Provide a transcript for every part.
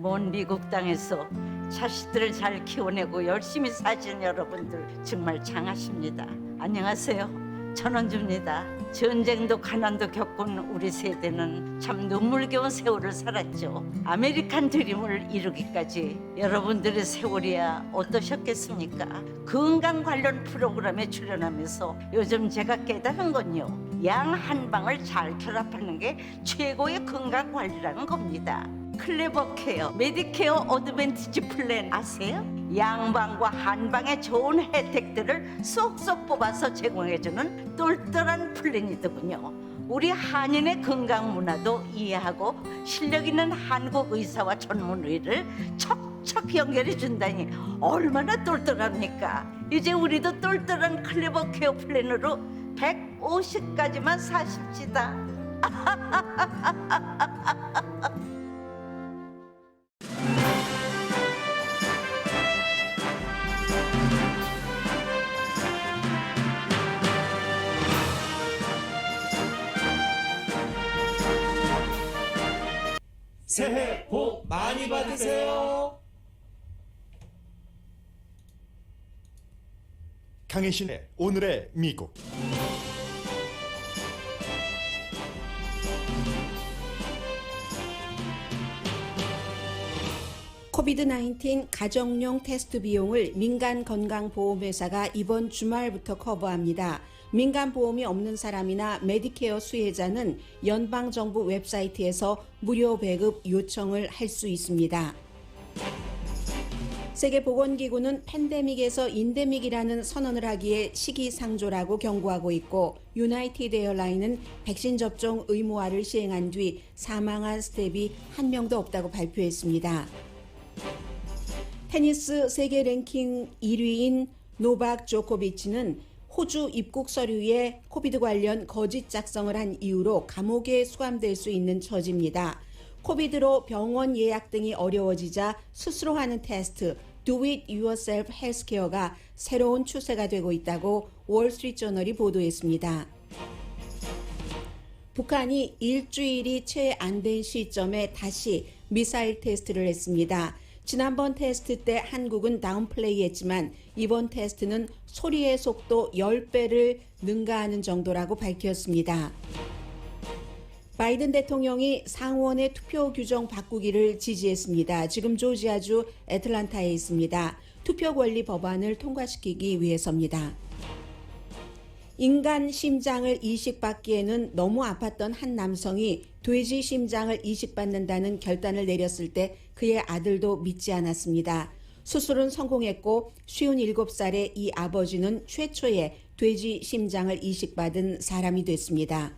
먼 미국 땅에서 자식들을 잘 키워내고 열심히 사신 여러분들 정말 장하십니다. 안녕하세요. 전원주입니다. 전쟁도 가난도 겪은 우리 세대는 참 눈물겨운 세월을 살았죠. 아메리칸 드림을 이루기까지 여러분들의 세월이야 어떠셨겠습니까? 건강 관련 프로그램에 출연하면서 요즘 제가 깨달은 건요, 양 한 방을 잘 결합하는 게 최고의 건강 관리라는 겁니다. 클레버 케어, 메디케어 어드밴티지 플랜 아세요? 양방과 한방의 좋은 혜택들을 쏙쏙 뽑아서 제공해주는 똘똘한 플랜이더군요. 우리 한인의 건강 문화도 이해하고 실력 있는 한국 의사와 전문의를 척척 연결해 준다니 얼마나 똘똘합니까? 이제 우리도 똘똘한 클레버 케어 플랜으로 150까지만 사십시다. 새해 복 많이 받으세요. 강혜신의 오늘의 미국. 코비드-19 가정용 테스트 비용을 민간건강보험회사가 이번 주말부터 커버합니다. 민간보험이 없는 사람이나 메디케어 수혜자는 연방정부 웹사이트에서 무료 배급 요청을 할 수 있습니다. 세계보건기구는 팬데믹에서 인데믹이라는 선언을 하기에 시기상조라고 경고하고 있고, 유나이티드 에어라인은 백신 접종 의무화를 시행한 뒤 사망한 스텝이 한 명도 없다고 발표했습니다. 테니스 세계 랭킹 1위인 노박 조코비치는 호주 입국 서류에 코비드 관련 거짓 작성을 한 이유로 감옥에 수감될 수 있는 처지입니다. 코비드로 병원 예약 등이 어려워지자 스스로 하는 테스트 Do It Yourself 헬스케어가 새로운 추세가 되고 있다고 월스트리트저널이 보도했습니다. 북한이 일주일이 채 안 된 시점에 다시 미사일 테스트를 했습니다. 지난번 테스트 때 한국은 다운플레이했지만 이번 테스트는 소리의 속도 10배를 능가하는 정도라고 밝혔습니다. 바이든 대통령이 상원의 투표 규정 바꾸기를 지지했습니다. 지금 조지아주 애틀란타에 있습니다. 투표 권리 법안을 통과시키기 위해서입니다. 인간 심장을 이식받기에는 너무 아팠던 한 남성이 돼지 심장을 이식받는다는 결단을 내렸을 때 그의 아들도 믿지 않았습니다. 수술은 성공했고 57살의 이 아버지는 최초의 돼지 심장을 이식받은 사람이 됐습니다.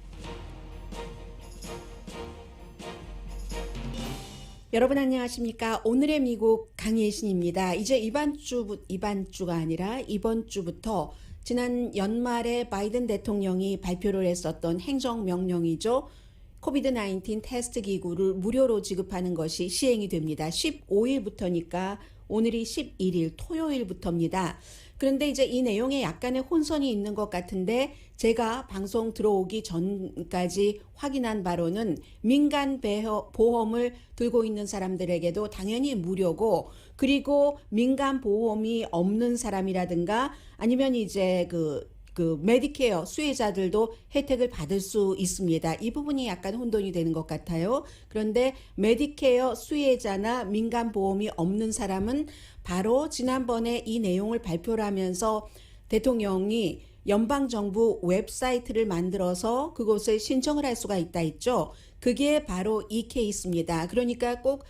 여러분 안녕하십니까? 오늘의 미국 강예신입니다. 이제 이번 주가 아니라 이번 주부터 지난 연말에 바이든 대통령이 발표를 했었던 행정명령이죠. 코비드-19 테스트 기구를 무료로 지급하는 것이 시행이 됩니다. 15일부터니까 오늘이 11일 토요일부터입니다. 그런데 이제 이 내용에 약간의 혼선이 있는 것 같은데 제가 방송 들어오기 전까지 확인한 바로는 민간 보험을 들고 있는 사람들에게도 당연히 무료고, 그리고 민간 보험이 없는 사람이라든가 아니면 이제 그 메디케어 수혜자들도 혜택을 받을 수 있습니다. 이 부분이 약간 혼돈이 되는 것 같아요. 그런데 메디케어 수혜자나 민간보험이 없는 사람은 바로 지난번에 이 내용을 발표를 하면서 대통령이 연방정부 웹사이트를 만들어서 그곳에 신청을 할 수가 있다 했죠. 그게 바로 이 케이스입니다. 그러니까 꼭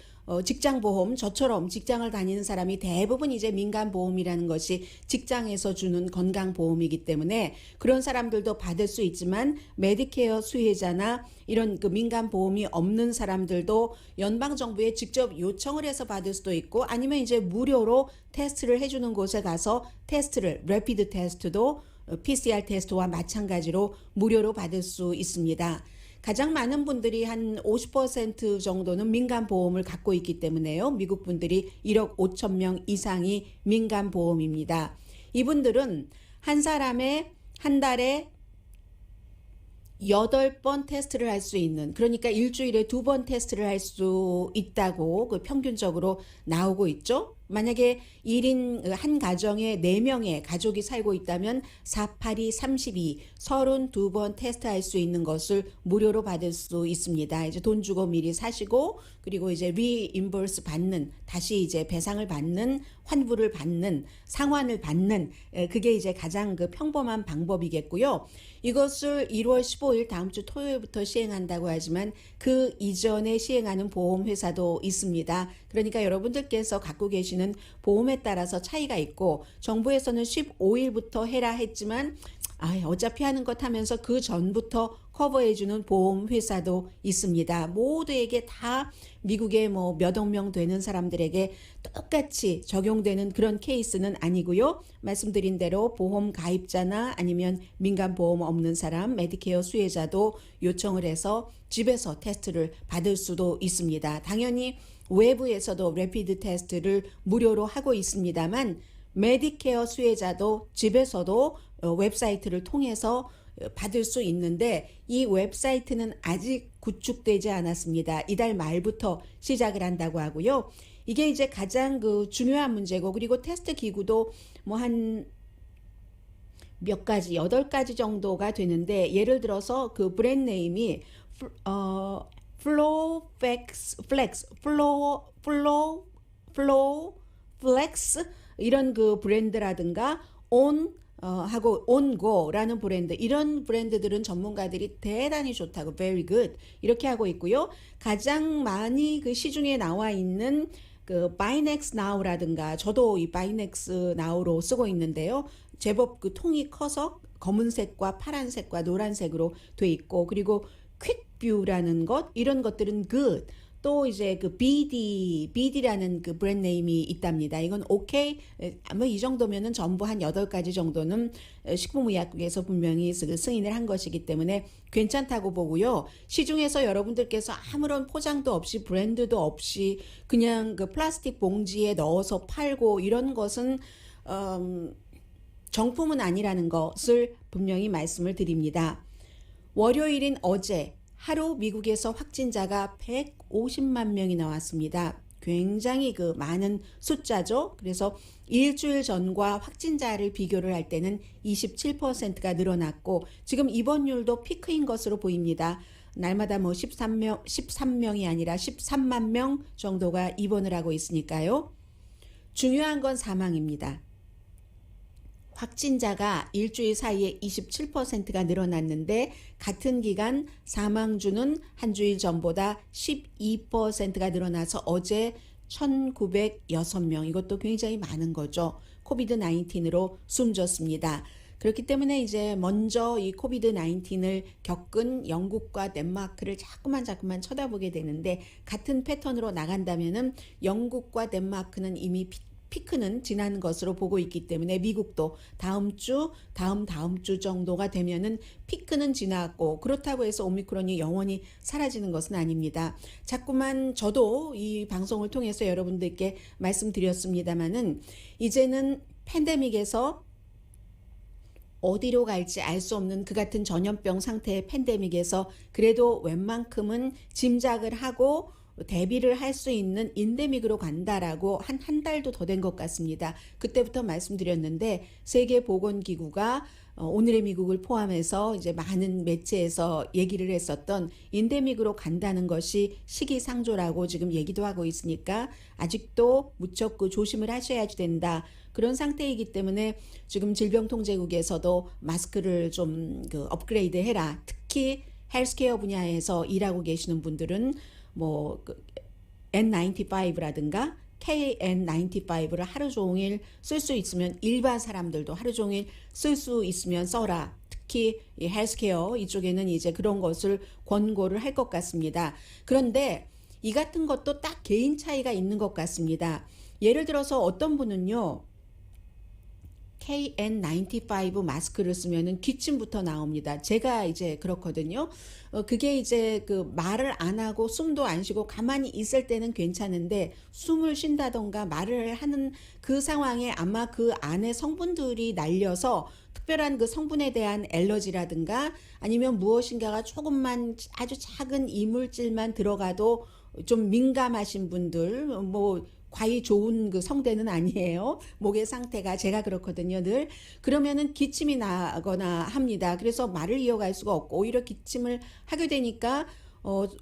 직장보험, 저처럼 직장을 다니는 사람이 대부분 이제 민간보험이라는 것이 직장에서 주는 건강보험이기 때문에 그런 사람들도 받을 수 있지만 메디케어 수혜자나 이런 그 민간보험이 없는 사람들도 연방정부에 직접 요청을 해서 받을 수도 있고, 아니면 이제 무료로 테스트를 해주는 곳에 가서 테스트를, 래피드 테스트도 PCR 테스트와 마찬가지로 무료로 받을 수 있습니다. 가장 많은 분들이 한 50% 정도는 민간보험을 갖고 있기 때문에요. 미국 분들이 1억 5천 명 이상이 민간보험입니다. 이분들은 한 사람의 한 달에 8번 테스트를 할 수 있는, 그러니까 일주일에 2번 테스트를 할 수 있다고 그 평균적으로 나오고 있죠. 만약에 1인 한 가정에 4명의 가족이 살고 있다면 4, 8이 32, 32번 테스트할 수 있는 것을 무료로 받을 수 있습니다. 이제 돈 주고 미리 사시고, 그리고 이제 리임버스 받는, 다시 이제 배상을 받는, 환불을 받는, 상환을 받는, 그게 이제 가장 그 평범한 방법이겠고요. 이것을 1월 15일 다음 주 토요일부터 시행한다고 하지만 그 이전에 시행하는 보험회사도 있습니다. 그러니까 여러분들께서 갖고 계시는 보험에 따라서 차이가 있고, 정부에서는 15일부터 해라 했지만 어차피 하는 것 하면서 그 전부터 커버해주는 보험회사도 있습니다. 모두에게 다 미국의 뭐 몇억 명 되는 사람들에게 똑같이 적용되는 그런 케이스는 아니고요. 말씀드린 대로 보험 가입자나 아니면 민간보험 없는 사람, 메디케어 수혜자도 요청을 해서 집에서 테스트를 받을 수도 있습니다. 당연히 외부에서도 래피드 테스트를 무료로 하고 있습니다만, 메디케어 수혜자도 집에서도 웹사이트를 통해서 받을 수 있는데, 이 웹사이트는 아직 구축되지 않았습니다. 이달 말부터 시작을 한다고 하고요. 이게 이제 가장 그 중요한 문제고, 그리고 테스트 기구도 뭐 한 몇 가지, 8가지 정도가 되는데, 예를 들어서 그 브랜드 네임이 플렉스 이런 그 브랜드라든가 하고 온고라는 브랜드, 이런 브랜드들은 전문가들이 대단히 좋다고 very good 이렇게 하고 있고요. 가장 많이 그 시중에 나와 있는 그 바이넥스 나우라든가, 저도 이 바이넥스 나우로 쓰고 있는데요. 제법 그 통이 커서 검은색과 파란색과 노란색으로 돼 있고, 그리고 퀵뷰라는 것, 이런 것들은 good. 또 이제 그 BD라는 그 브랜드 네임이 있답니다. 이건 오케이. 뭐 이 정도면은 전부 한 8가지 정도는 식품의약국에서 분명히 승인을 한 것이기 때문에 괜찮다고 보고요. 시중에서 여러분들께서 아무런 포장도 없이 브랜드도 없이 그냥 그 플라스틱 봉지에 넣어서 팔고 이런 것은 정품은 아니라는 것을 분명히 말씀을 드립니다. 월요일인 어제 하루 미국에서 확진자가 150만 명이 나왔습니다. 굉장히 그 많은 숫자죠. 그래서 일주일 전과 확진자를 비교를 할 때는 27%가 늘어났고, 지금 입원율도 피크인 것으로 보입니다. 날마다 뭐 13명이 아니라 13만 명 정도가 입원을 하고 있으니까요. 중요한 건 사망입니다. 확진자가 일주일 사이에 27%가 늘어났는데, 같은 기간 사망주는 한 주일 전보다 12%가 늘어나서 어제 1906명, 이것도 굉장히 많은 거죠. 코비드 19으로 숨졌습니다. 그렇기 때문에 이제 먼저 이 코비드 19을 겪은 영국과 덴마크를 자꾸만 쳐다보게 되는데, 같은 패턴으로 나간다면은 영국과 덴마크는 이미 피크는 지난 것으로 보고 있기 때문에, 미국도 다음 주 정도가 되면은 피크는 지났고, 그렇다고 해서 오미크론이 영원히 사라지는 것은 아닙니다. 자꾸만 저도 이 방송을 통해서 여러분들께 말씀드렸습니다마는, 이제는 팬데믹에서 어디로 갈지 알 수 없는 그 같은 전염병 상태의 팬데믹에서 그래도 웬만큼은 짐작을 하고 대비를 할 수 있는 인데믹으로 간다라고 한 달도 더 된 것 같습니다. 그때부터 말씀드렸는데, 세계보건기구가 오늘의 미국을 포함해서 이제 많은 매체에서 얘기를 했었던 인데믹으로 간다는 것이 시기상조라고 지금 얘기도 하고 있으니까 아직도 무척 조심을 하셔야 된다. 그런 상태이기 때문에 지금 질병통제국에서도 마스크를 좀 업그레이드 해라. 특히 헬스케어 분야에서 일하고 계시는 분들은 뭐 N95라든가 KN95를 하루 종일 쓸 수 있으면, 일반 사람들도 하루 종일 쓸 수 있으면 써라. 특히 이 헬스케어 이쪽에는 이제 그런 것을 권고를 할 것 같습니다. 그런데 이 같은 것도 딱 개인 차이가 있는 것 같습니다. 예를 들어서 어떤 분은요, KN95 마스크를 쓰면은 기침부터 나옵니다. 제가 이제 그렇거든요. 그게 이제 그 말을 안 하고 숨도 안 쉬고 가만히 있을 때는 괜찮은데 숨을 쉰다던가 말을 하는 그 상황에 아마 그 안에 성분들이 날려서 특별한 그 성분에 대한 엘러지라든가 아니면 무엇인가가 조금만 아주 작은 이물질만 들어가도 좀 민감하신 분들, 뭐 과히 좋은 그 성대는 아니에요. 목의 상태가 제가 그렇거든요, 늘. 그러면은 기침이 나거나 합니다. 그래서 말을 이어갈 수가 없고 오히려 기침을 하게 되니까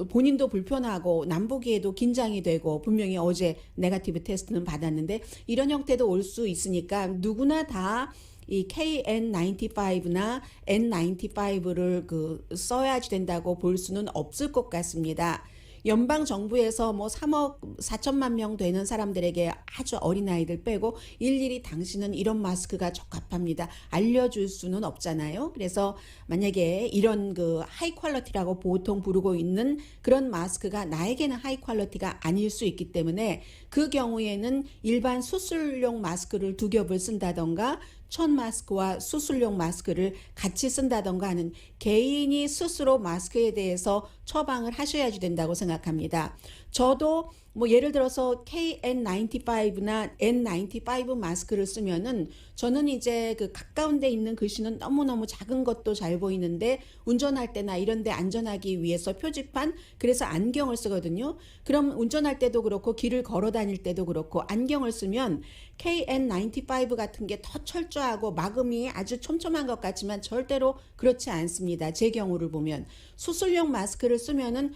본인도 불편하고 남보기에도 긴장이 되고 분명히 어제 네거티브 테스트는 받았는데 이런 형태도 올 수 있으니까 누구나 다 이 KN95나 N95를 써야지 된다고 볼 수는 없을 것 같습니다. 연방 정부에서 뭐 3억 4천만 명 되는 사람들에게 아주 어린아이들 빼고 일일이 당신은 이런 마스크가 적합합니다. 알려줄 수는 없잖아요. 그래서 만약에 이런 그 하이 퀄리티라고 보통 부르고 있는 그런 마스크가 나에게는 하이 퀄리티가 아닐 수 있기 때문에 그 경우에는 일반 수술용 마스크를 두 겹을 쓴다던가 천 마스크와 수술용 마스크를 같이 쓴다던가 하는 개인이 스스로 마스크에 대해서 처방을 하셔야지 된다고 생각합니다. 저도 뭐 예를 들어서 KN95나 N95 마스크를 쓰면은 저는 이제 그 가까운 데 있는 글씨는 너무너무 작은 것도 잘 보이는데 운전할 때나 이런 데 안전하기 위해서 표지판 그래서 안경을 쓰거든요. 그럼 운전할 때도 그렇고 길을 걸어 다닐 때도 그렇고 안경을 쓰면 KN95 같은 게 더 철저하고 막음이 아주 촘촘한 것 같지만 절대로 그렇지 않습니다. 제 경우를 보면 수술용 마스크를 쓰면은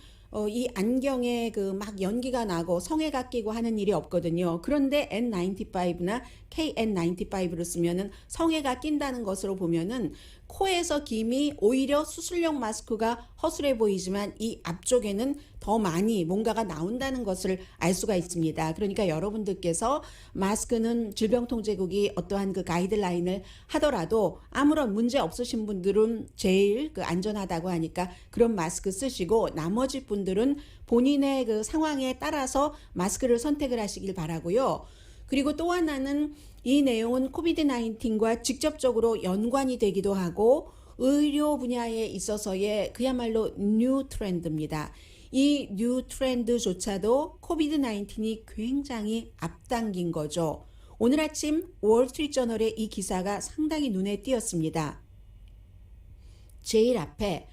이 안경에 그 막 연기가 나고 성에가 끼고 하는 일이 없거든요. 그런데 N95나 KN95를 쓰면은 성에가 낀다는 것으로 보면은 코에서 김이 오히려 수술용 마스크가 허술해 보이지만 이 앞쪽에는 더 많이 뭔가가 나온다는 것을 알 수가 있습니다. 그러니까 여러분들께서 마스크는 질병통제국이 어떠한 그 가이드라인을 하더라도 아무런 문제 없으신 분들은 제일 그 안전하다고 하니까 그런 마스크 쓰시고 나머지 분들은 본인의 그 상황에 따라서 마스크를 선택을 하시길 바라고요. 그리고 또 하나는 이 내용은 코비드-19과 직접적으로 연관이 되기도 하고 의료 분야에 있어서의 그야말로 뉴 트렌드입니다. 이 뉴 트렌드조차도 코비드-19이 굉장히 앞당긴 거죠. 오늘 아침 월스트리트저널의 이 기사가 상당히 눈에 띄었습니다. 제일 앞에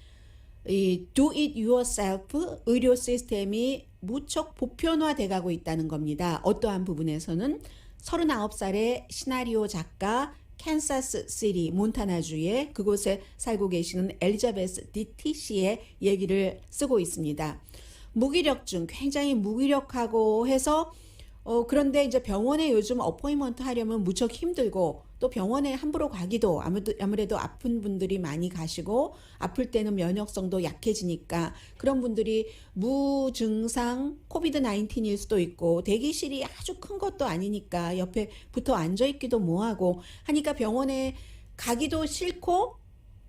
이 do it yourself 의료 시스템이 무척 보편화돼 가고 있다는 겁니다. 어떠한 부분에서는 39살의 시나리오 작가 캔사스 시티 몬타나주의 그곳에 살고 계시는 엘리자베스 디티 씨의 얘기를 쓰고 있습니다. 무기력증 굉장히 무기력하고 해서 그런데 이제 병원에 요즘 어포인먼트 하려면 무척 힘들고 또 병원에 함부로 가기도 아무래도 아픈 분들이 많이 가시고 아플 때는 면역성도 약해지니까 그런 분들이 무증상 코비드-19일 수도 있고 대기실이 아주 큰 것도 아니니까 옆에 붙어 앉아있기도 뭐하고 하니까 병원에 가기도 싫고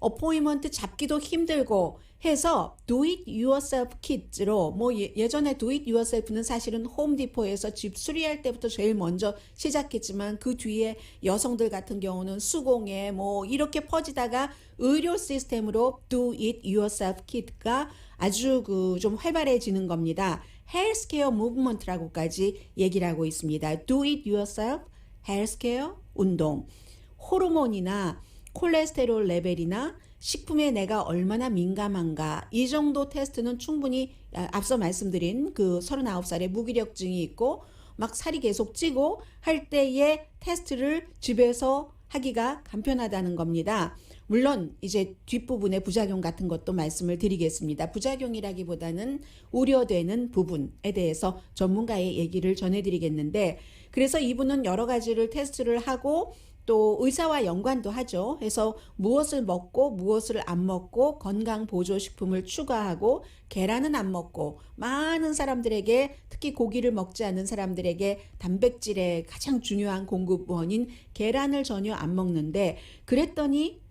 어포인먼트 잡기도 힘들고 해서 do it yourself kit로 뭐 예전에 do it yourself는 사실은 홈디포에서 집 수리할 때부터 제일 먼저 시작했지만 그 뒤에 여성들 같은 경우는 수공예 뭐 이렇게 퍼지다가 의료 시스템으로 do it yourself kit가 아주 그 좀 활발해지는 겁니다. 헬스케어 무브먼트라고까지 얘기를 하고 있습니다. do it yourself, 헬스케어, 운동, 호르몬이나 콜레스테롤 레벨이나 식품에 내가 얼마나 민감한가 이 정도 테스트는 충분히 앞서 말씀드린 그 39살의 무기력증이 있고 막 살이 계속 찌고 할 때의 테스트를 집에서 하기가 간편하다는 겁니다. 물론 이제 뒷부분의 부작용 같은 것도 말씀을 드리겠습니다. 부작용이라기보다는 우려되는 부분에 대해서 전문가의 얘기를 전해드리겠는데 그래서 이분은 여러 가지를 테스트를 하고 또 의사와 연관도 하죠. 해서 무엇을 먹고 무엇을 안 먹고 건강보조식품을 추가하고 계란은 안 먹고 많은 사람들에게 특히 고기를 먹지 않는 사람들에게 단백질의 가장 중요한 공급원인 계란을 전혀 안 먹는데 그랬더니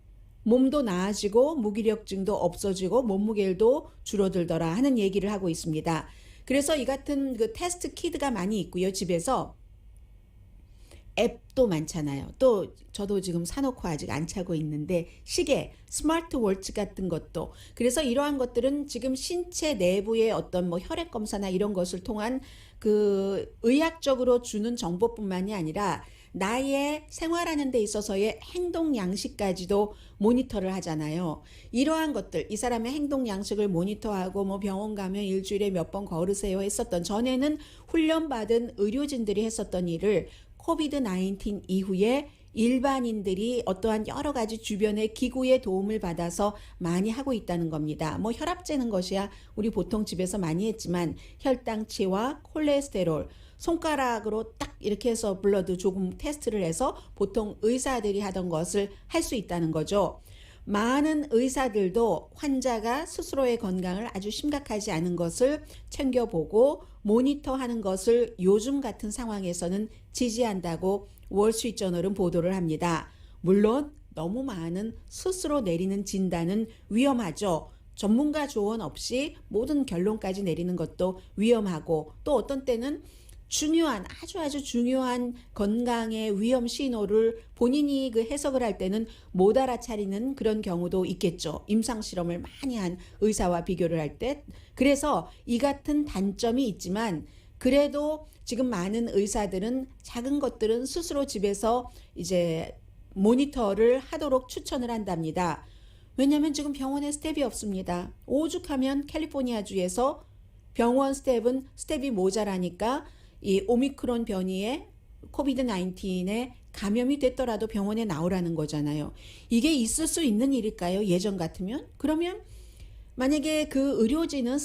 몸도 나아지고 무기력증도 없어지고 몸무게도 줄어들더라 하는 얘기를 하고 있습니다. 그래서 이 같은 그 테스트 키트가 많이 있고요. 집에서 앱도 많잖아요. 또 저도 지금 사놓고 아직 안 차고 있는데 시계, 스마트워치 같은 것도. 그래서 이러한 것들은 지금 신체 내부의 어떤 뭐 혈액 검사나 이런 것을 통한 그 의학적으로 주는 정보뿐만이 아니라 나의 생활하는 데 있어서의 행동 양식까지도 모니터를 하잖아요. 이러한 것들, 이 사람의 행동 양식을 모니터하고 뭐 병원 가면 일주일에 몇 번 걸으세요 했었던, 전에는 훈련받은 의료진들이 했었던 일을 코비드 19 이후에 일반인들이 어떠한 여러 가지 주변의 기구의 도움을 받아서 많이 하고 있다는 겁니다. 뭐 혈압 재는 것이야 우리 보통 집에서 많이 했지만 혈당치와 콜레스테롤, 손가락으로 딱 이렇게 해서 블러드 조금 테스트를 해서 보통 의사들이 하던 것을 할 수 있다는 거죠. 많은 의사들도 환자가 스스로의 건강을 아주 심각하지 않은 것을 챙겨보고 모니터하는 것을 요즘 같은 상황에서는 지지한다고 월스트리트저널은 보도를 합니다. 물론 너무 많은 스스로 내리는 진단은 위험하죠. 전문가 조언 없이 모든 결론까지 내리는 것도 위험하고, 또 어떤 때는 중요한, 아주 중요한 건강의 위험 신호를 본인이 그 해석을 할 때는 못 알아차리는 그런 경우도 있겠죠. 임상실험을 많이 한 의사와 비교를 할 때. 그래서 이 같은 단점이 있지만 그래도 지금 많은 의사들은 작은 것들은 스스로 집에서 이제 모니터를 하도록 추천을 한답니다. 왜냐하면 지금 병원에 스텝이 없습니다. 오죽하면 캘리포니아주에서 병원 스텝이 모자라니까 이 오미크론 변이에 코비드 19에 감염이 됐더라도 병원에 나오라는 거잖아요. 이게 있을 수 있는 일일까요? 예전 같으면? 그러면 만약에 그 의료진은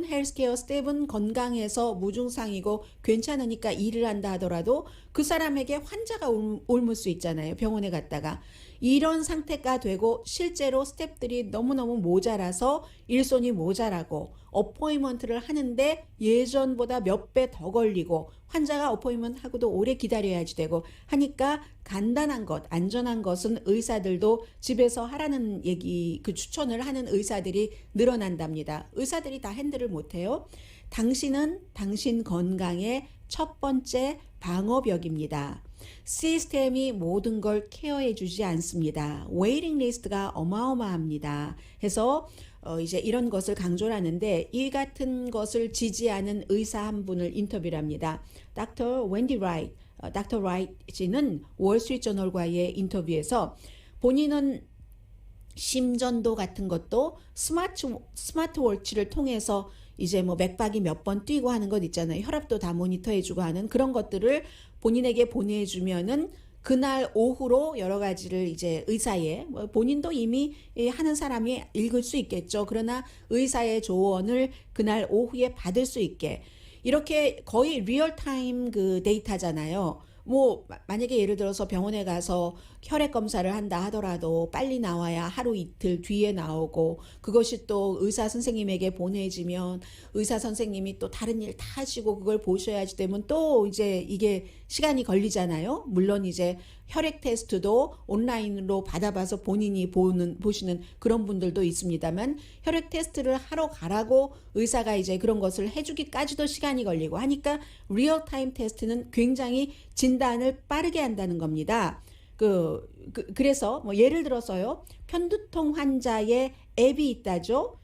헬스케어 스텝은 건강해서 무증상이고 괜찮으니까 일을 한다 하더라도 그 사람에게 환자가 옮을 수 있잖아요. 병원에 갔다가. 이런 상태가 되고 실제로 스텝들이 너무너무 모자라서 일손이 모자라고 어포인먼트를 하는데 예전보다 몇 배 더 걸리고 환자가 어포인먼트 하고도 오래 기다려야지 되고 하니까 간단한 것, 안전한 것은 의사들도 집에서 하라는 얘기, 그 추천을 하는 의사들이 늘어난답니다. 의사들이 다 핸들을 못해요. 당신은 당신 건강의 첫 번째 방어벽입니다. 시스템이 모든 걸 케어해 주지 않습니다. 웨이팅 리스트가 어마어마합니다. 해서 이제 이런 것을 강조를 하는데, 이 같은 것을 지지하는 의사 한 분을 인터뷰를 합니다. 닥터 웬디 라이트, 닥터 라이트는 월스트리트저널과의 인터뷰에서 본인은 심전도 같은 것도 스마트워치를 통해서 이제 뭐 맥박이 몇 번 뛰고 하는 것 있잖아요. 혈압도 다 모니터해주고 하는 그런 것들을 본인에게 보내주면은 그날 오후로 여러 가지를 이제 의사의, 본인도 이미 하는 사람이 읽을 수 있겠죠. 그러나 의사의 조언을 그날 오후에 받을 수 있게, 이렇게 거의 리얼타임 그 데이터잖아요. 뭐 만약에 예를 들어서 병원에 가서 혈액 검사를 한다 하더라도 빨리 나와야 하루 이틀 뒤에 나오고, 그것이 또 의사 선생님에게 보내지면 의사 선생님이 또 다른 일 다 하시고 그걸 보셔야지 되면 또 이제 이게 시간이 걸리잖아요. 물론 이제 혈액 테스트도 온라인으로 받아봐서 본인이 보시는 그런 분들도 있습니다만, 혈액 테스트를 하러 가라고 의사가 이제 그런 것을 해주기까지도 시간이 걸리고 하니까 리얼타임 테스트는 굉장히 진단을 빠르게 한다는 겁니다. 그래서 뭐 예를 들어서요, 편두통 환자의 앱이 있다죠.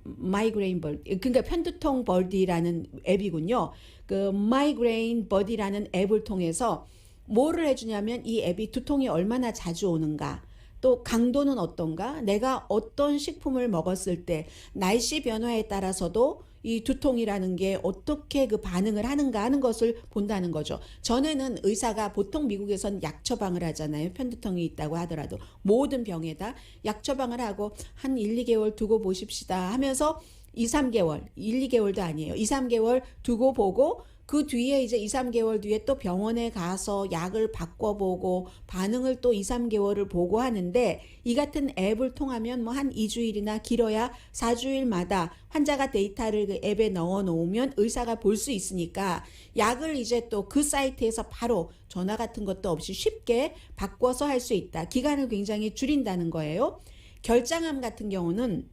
마이그레인 버디, 그러니까 편두통 버디라는 앱이군요. 그 마이그레인 버디라는 앱을 통해서 뭐를 해주냐면, 이 앱이 두통이 얼마나 자주 오는가, 또 강도는 어떤가, 내가 어떤 식품을 먹었을 때 날씨 변화에 따라서도 이 두통이라는 게 어떻게 그 반응을 하는가 하는 것을 본다는 거죠. 전에는 의사가, 보통 미국에선 약 처방을 하잖아요. 편두통이 있다고 하더라도 모든 병에다 약 처방을 하고 한 1, 2개월 두고 보십시다 하면서 2, 3개월, 1, 2개월도 아니에요. 2, 3개월 두고 보고 그 뒤에 이제 2, 3개월 뒤에 또 병원에 가서 약을 바꿔보고 반응을 또 2, 3개월을 보고 하는데, 이 같은 앱을 통하면 뭐 한 2주일이나 길어야 4주일마다 환자가 데이터를 그 앱에 넣어 놓으면 의사가 볼 수 있으니까 약을 이제 또 그 사이트에서 바로 전화 같은 것도 없이 쉽게 바꿔서 할 수 있다. 기간을 굉장히 줄인다는 거예요. 결장암 같은 경우는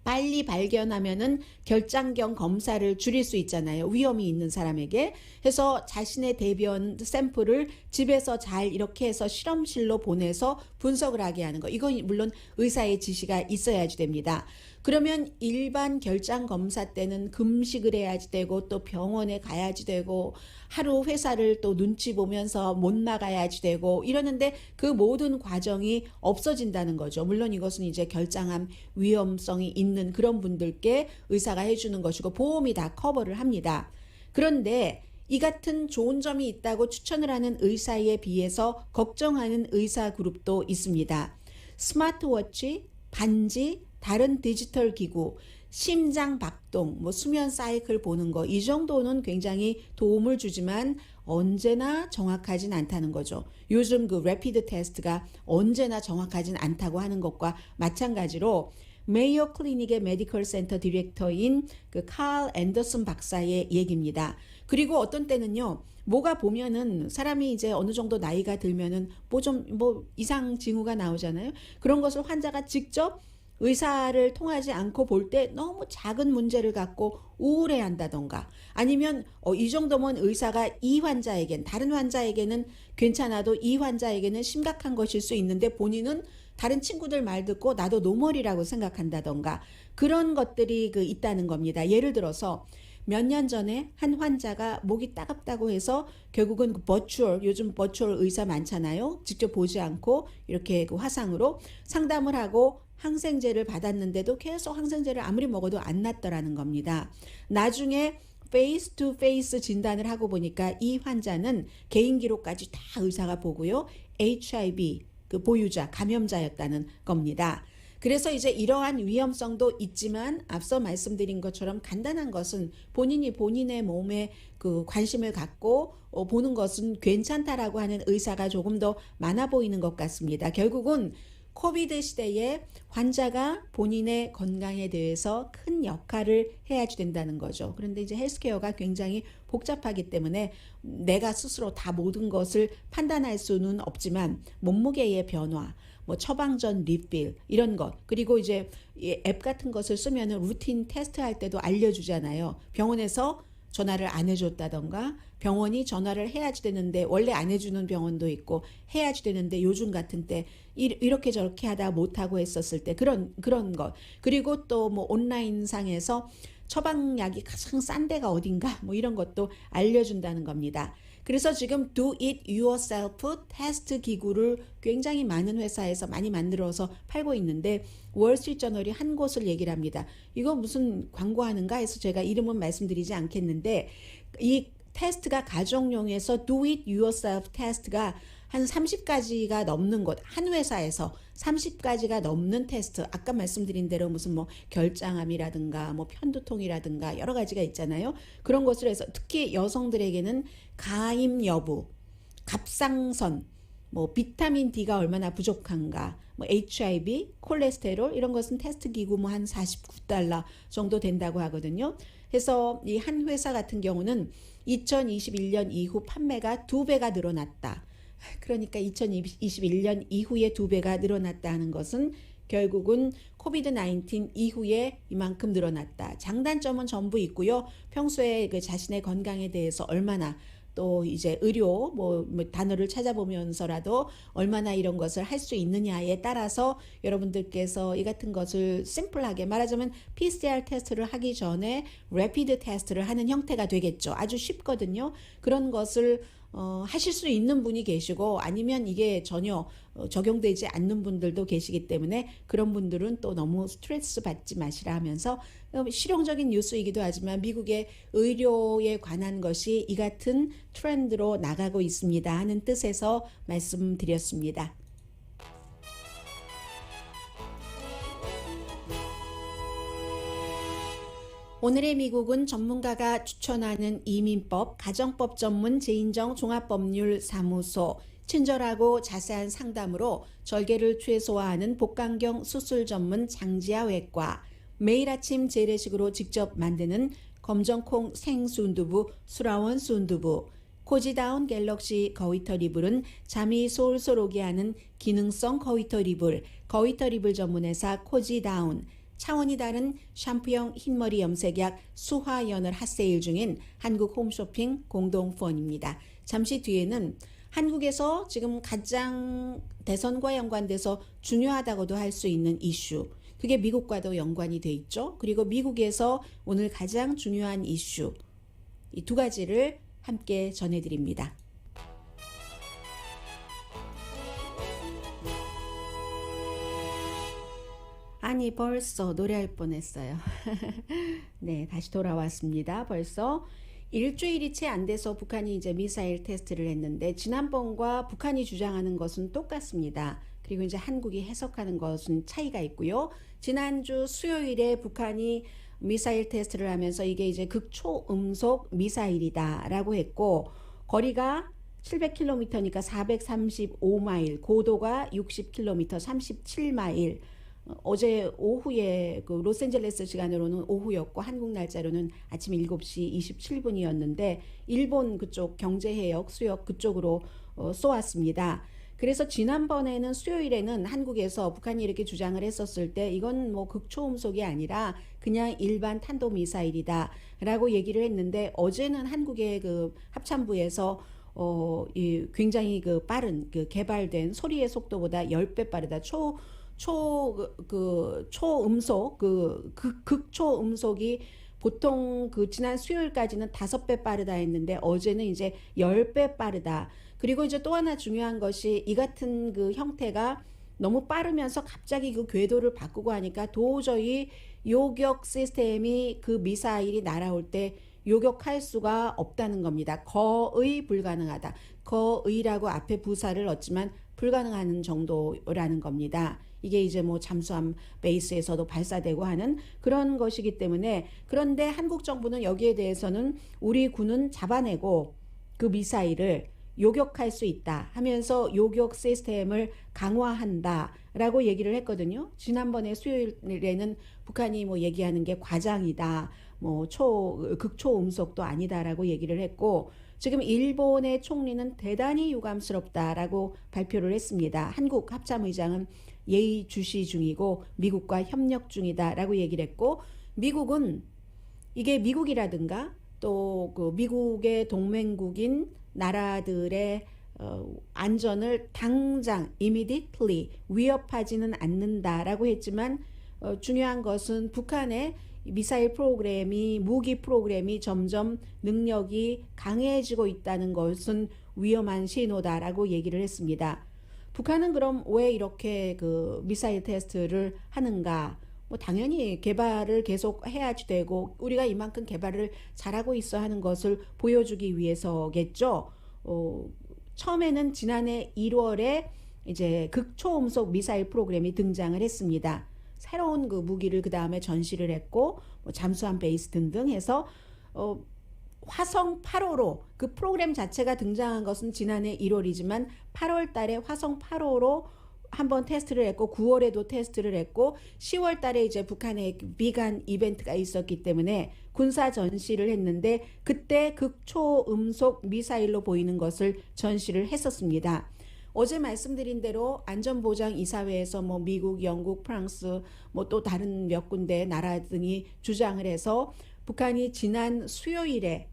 빨리 발견하면은 결장경 검사를 줄일 수 있잖아요. 위험이 있는 사람에게. 해서 자신의 대변 샘플을 집에서 잘 이렇게 해서 실험실로 보내서 분석을 하게 하는 거. 이건 물론 의사의 지시가 있어야지 됩니다. 그러면 일반 결장 검사 때는 금식을 해야지 되고 또 병원에 가야지 되고 하루 회사를 또 눈치 보면서 못 나가야지 되고 이러는데 그 모든 과정이 없어진다는 거죠. 물론 이것은 이제 결장암 위험성이 있는 그런 분들께 의사가 해주는 것이고 보험이 다 커버를 합니다. 그런데 이 같은 좋은 점이 있다고 추천을 하는 의사에 비해서 걱정하는 의사 그룹도 있습니다. 스마트워치, 반지, 다른 디지털 기구, 심장 박동, 수면 사이클 보는 거, 이 정도는 굉장히 도움을 주지만 언제나 정확하진 않다는 거죠. 요즘 그 래피드 테스트가 언제나 정확하진 않다고 하는 것과 마찬가지로 메이오 클리닉의 메디컬 센터 디렉터인 그 칼 앤더슨 박사의 얘기입니다. 그리고 어떤 때는요, 뭐가 보면은 사람이 이제 어느 정도 나이가 들면은 뭐 이상 징후가 나오잖아요. 그런 것을 환자가 직접 의사를 통하지 않고 볼 때 너무 작은 문제를 갖고 우울해한다던가 아니면 이 정도면 의사가 이 환자에겐 다른 환자에게는 괜찮아도 이 환자에게는 심각한 것일 수 있는데 본인은 다른 친구들 말 듣고 나도 노멀이라고 생각한다던가 그런 것들이 있다는 겁니다. 예를 들어서 몇 년 전에 한 환자가 목이 따갑다고 해서 결국은 요즘 버추얼 의사 많잖아요. 직접 보지 않고 이렇게 화상으로 상담을 하고 항생제를 받았는데도 계속 항생제를 아무리 먹어도 안 낫더라는 겁니다. 나중에 페이스 투 페이스 진단을 하고 보니까 이 환자는 개인 기록까지 다 의사가 보고요. HIV 보유자, 감염자였다는 겁니다. 그래서 이제 이러한 위험성도 있지만 앞서 말씀드린 것처럼 간단한 것은 본인이 본인의 몸에 관심을 갖고 보는 것은 괜찮다라고 하는 의사가 조금 더 많아 보이는 것 같습니다. 결국은 코비드 시대에 환자가 본인의 건강에 대해서 큰 역할을 해야지 된다는 거죠. 그런데 이제 헬스케어가 굉장히 복잡하기 때문에 내가 스스로 다 모든 것을 판단할 수는 없지만 몸무게의 변화, 처방전 리필 이런 것, 그리고 이제 앱 같은 것을 쓰면은 루틴 테스트 할 때도 알려주잖아요. 병원에서 전화를 안 해줬다던가 병원이 전화를 해야지 되는데 원래 안 해주는 병원도 있고 해야지 되는데 요즘 같은 때 이렇게 저렇게 하다 못하고 했었을 때 그런 것, 그리고 또 온라인상에서 처방약이 가장 싼 데가 어딘가 이런 것도 알려준다는 겁니다. 그래서 지금 Do It Yourself 테스트 기구를 굉장히 많은 회사에서 많이 만들어서 팔고 있는데 월스트리트저널이 한 곳을 얘기를 합니다. 이거 무슨 광고하는가 해서 제가 이름은 말씀드리지 않겠는데 이 테스트가 가정용에서 Do It Yourself 테스트가 한 30가지가 넘는 것, 한 회사에서 30가지가 넘는 테스트, 아까 말씀드린 대로 무슨 결장암이라든가 편두통이라든가 여러 가지가 있잖아요. 그런 것을 해서 특히 여성들에게는 가임 여부, 갑상선, 비타민 D가 얼마나 부족한가, HIV, 콜레스테롤 이런 것은 테스트 기구 한 $49 정도 된다고 하거든요. 그래서 이 한 회사 같은 경우는 2021년 이후 판매가 2배가 늘어났다. 그러니까 2021년 이후에 2배가 늘어났다 하는 것은 결국은 코비드-19 이후에 이만큼 늘어났다. 장단점은 전부 있고요. 평소에 자신의 건강에 대해서 얼마나 또 이제 의료 단어를 찾아보면서라도 얼마나 이런 것을 할 수 있느냐에 따라서 여러분들께서 이 같은 것을 심플하게 말하자면 PCR 테스트를 하기 전에 래피드 테스트를 하는 형태가 되겠죠. 아주 쉽거든요. 그런 것을 하실 수 있는 분이 계시고 아니면 이게 전혀 적용되지 않는 분들도 계시기 때문에 그런 분들은 또 너무 스트레스 받지 마시라 하면서 실용적인 뉴스이기도 하지만 미국의 의료에 관한 것이 이 같은 트렌드로 나가고 있습니다 하는 뜻에서 말씀드렸습니다. 오늘의 미국은 전문가가 추천하는 이민법, 가정법 전문 재인정 종합법률사무소, 친절하고 자세한 상담으로 절개를 최소화하는 복강경 수술 전문 장지아 외과, 매일 아침 재래식으로 직접 만드는 검정콩 생순두부 수라원 순두부, 코지다운 갤럭시 거위터 리블은 잠이 솔솔 오게 하는 기능성 거위터 리블 전문회사 코지다운, 차원이 다른 샴푸형 흰머리 염색약 수화연을 핫세일 중인 한국 홈쇼핑 공동후원입니다. 잠시 뒤에는 한국에서 지금 가장 대선과 연관돼서 중요하다고도 할 수 있는 이슈, 그게 미국과도 연관이 돼 있죠. 그리고 미국에서 오늘 가장 중요한 이슈, 이 두 가지를 함께 전해드립니다. 아니 벌써 노래할 뻔했어요. 네, 다시 돌아왔습니다. 벌써 일주일이 채 안 돼서 북한이 이제 미사일 테스트를 했는데 지난번과 북한이 주장하는 것은 똑같습니다. 그리고 이제 한국이 해석하는 것은 차이가 있고요. 지난주 수요일에 북한이 미사일 테스트를 하면서 이게 이제 극초음속 미사일이다라고 했고 거리가 700km니까 435마일, 고도가 60km, 37마일. 어제 오후에 그 로스앤젤레스 시간으로는 오후였고 한국 날짜로는 아침 7시 27분이었는데 일본 그쪽 경제해역 수역 그쪽으로 쏘았습니다. 그래서 지난번에는 수요일에는 한국에서 북한이 이렇게 주장을 했었을 때 이건 뭐 극초음속이 아니라 그냥 일반 탄도미사일이다 라고 얘기를 했는데 어제는 한국의 그 합참부에서 굉장히 그 빠른 그 개발된 소리의 속도보다 10배 빠르다. 초음속 극초음속이 보통 그 지난 수요일까지는 5배 빠르다 했는데 어제는 이제 10배 빠르다. 그리고 이제 또 하나 중요한 것이 이 같은 그 형태가 너무 빠르면서 갑자기 그 궤도를 바꾸고 하니까 도저히 요격 시스템이 그 미사일이 날아올 때 요격할 수가 없다는 겁니다. 거의 불가능하다. 거의라고 앞에 부사를 넣었지만 불가능한 정도라는 겁니다. 이게 이제 뭐 잠수함 베이스에서도 발사되고 하는 그런 것이기 때문에 그런데 한국 정부는 여기에 대해서는 우리 군은 잡아내고 그 미사일을 요격할 수 있다 하면서 요격 시스템을 강화한다라고 얘기를 했거든요. 지난번에 수요일에는 북한이 뭐 얘기하는 게 과장이다, 뭐 극초음속도 아니다라고 얘기를 했고 지금 일본의 총리는 대단히 유감스럽다라고 발표를 했습니다. 한국 합참의장은 예의주시 중이고 미국과 협력 중이다라고 얘기를 했고 미국은 이게 미국이라든가 또 그 미국의 동맹국인 나라들의 안전을 당장 immediately 위협하지는 않는다라고 했지만 중요한 것은 북한의 미사일 프로그램이 무기 프로그램이 점점 능력이 강해지고 있다는 것은 위험한 신호다라고 얘기를 했습니다. 북한은 그럼 왜 이렇게 그 미사일 테스트를 하는가? 뭐 당연히 개발을 계속 해야지 되고 우리가 이만큼 개발을 잘하고 있어 하는 것을 보여주기 위해서겠죠. 처음에는 지난해 1월에 이제 극초음속 미사일 프로그램이 등장을 했습니다. 새로운 그 무기를 그 다음에 전시를 했고 뭐 잠수함 베이스 등등 해서 화성 8호로 그 프로그램 자체가 등장한 것은 지난해 1월이지만 8월 달에 화성 8호로 한번 테스트를 했고 9월에도 테스트를 했고 10월 달에 이제 북한의 비간 이벤트가 있었기 때문에 군사 전시를 했는데 그때 극초음속 미사일로 보이는 것을 전시를 했었습니다. 어제 말씀드린 대로 안전보장이사회에서 뭐 미국, 영국, 프랑스 뭐 또 다른 몇 군데 나라 등이 주장을 해서 북한이 지난 수요일에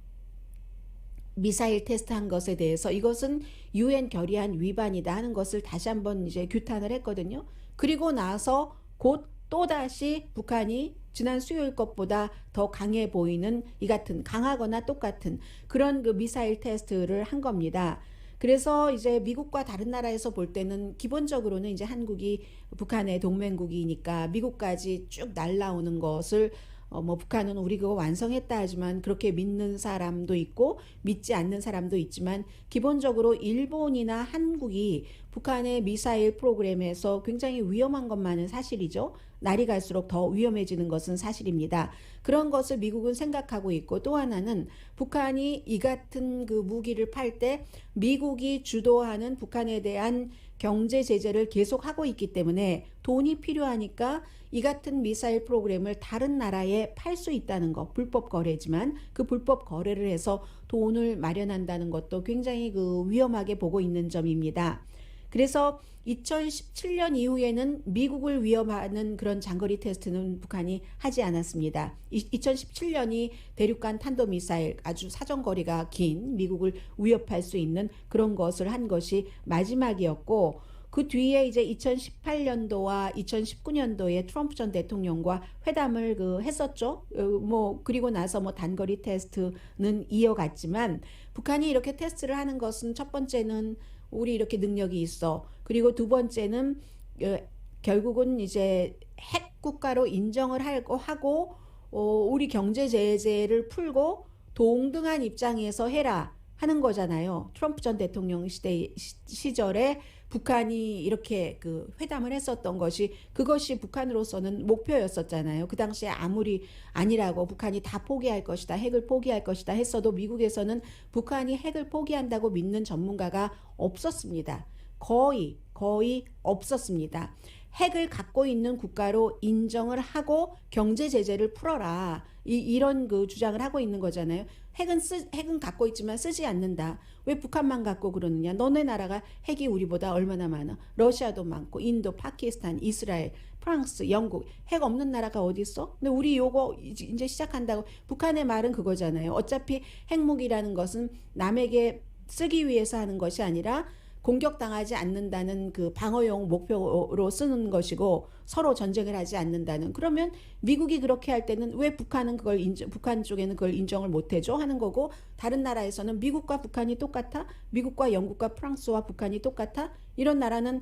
미사일 테스트한 것에 대해서 이것은 UN 결의안 위반이다 하는 것을 다시 한번 이제 규탄을 했거든요. 그리고 나서 곧 또다시 북한이 지난 수요일 것보다 더 강해 보이는 이 같은 강하거나 똑같은 그런 그 미사일 테스트를 한 겁니다. 그래서 이제 미국과 다른 나라에서 볼 때는 기본적으로는 이제 한국이 북한의 동맹국이니까 미국까지 쭉 날라오는 것을 뭐 북한은 우리 그거 완성했다 하지만 그렇게 믿는 사람도 있고 믿지 않는 사람도 있지만 기본적으로 일본이나 한국이 북한의 미사일 프로그램에서 굉장히 위험한 것만은 사실이죠. 날이 갈수록 더 위험해지는 것은 사실입니다. 그런 것을 미국은 생각하고 있고 또 하나는 북한이 이 같은 그 무기를 팔 때 미국이 주도하는 북한에 대한 경제 제재를 계속하고 있기 때문에 돈이 필요하니까 이 같은 미사일 프로그램을 다른 나라에 팔 수 있다는 것, 불법 거래지만 그 불법 거래를 해서 돈을 마련한다는 것도 굉장히 그 위험하게 보고 있는 점입니다. 그래서 2017년 이후에는 미국을 위협하는 그런 장거리 테스트는 북한이 하지 않았습니다. 2017년이 대륙간 탄도미사일 아주 사정거리가 긴 미국을 위협할 수 있는 그런 것을 한 것이 마지막이었고, 그 뒤에 이제 2018년도와 2019년도에 트럼프 전 대통령과 회담을 했었죠. 그리고 나서 단거리 테스트는 이어갔지만, 북한이 이렇게 테스트를 하는 것은 첫 번째는 우리 이렇게 능력이 있어. 그리고 두 번째는 결국은 이제 핵 국가로 인정을 하고 우리 경제 제재를 풀고 동등한 입장에서 해라 하는 거잖아요. 트럼프 전 대통령 시절에 북한이 이렇게 회담을 했었던 그것이 북한으로서는 목표였었잖아요. 그 당시에 아무리 아니라고 북한이 다 포기할 것이다, 핵을 포기할 것이다 했어도 미국에서는 북한이 핵을 포기한다고 믿는 전문가가 없었습니다. 거의 없었습니다. 핵을 갖고 있는 국가로 인정을 하고 경제 제재를 풀어라. 이런 주장을 하고 있는 거잖아요. 핵은 갖고 있지만 쓰지 않는다. 왜 북한만 갖고 그러느냐? 너네 나라가 핵이 우리보다 얼마나 많아? 러시아도 많고, 인도, 파키스탄, 이스라엘, 프랑스, 영국, 핵 없는 나라가 어디 있어? 근데 우리 요거 이제 시작한다고. 북한의 말은 그거잖아요. 어차피 핵무기라는 것은 남에게 쓰기 위해서 하는 것이 아니라 공격당하지 않는다는 방어용 목표로 쓰는 것이고, 서로 전쟁을 하지 않는다는. 그러면 미국이 그렇게 할 때는 왜 북한 쪽에는 그걸 인정을 못 해줘 하는 거고, 다른 나라에서는 미국과 북한이 똑같아? 미국과 영국과 프랑스와 북한이 똑같아? 이런 나라는